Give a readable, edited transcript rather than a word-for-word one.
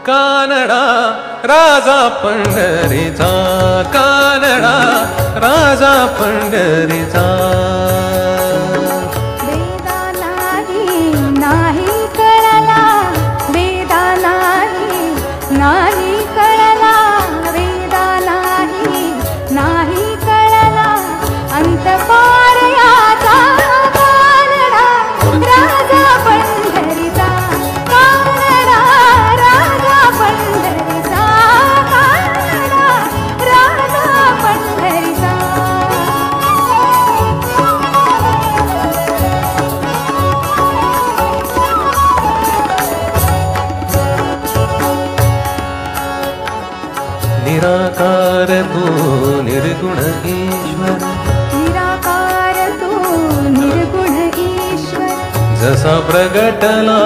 कानडा राजा पंढरीचा, कानडा राजा पंढरीचा. वेदा नाही कळला, वेदा नाही कळला, वेदा नाही कळला, अंतपार याचा कानडा राजा पंढरीचा, कानडा राजा पंढरीचा, कानडा राजा पंढरीचा. निराकार तू निर्गुण ईश्वर, निराकार तू निर्गुण ईश्वर, जसा प्रगटला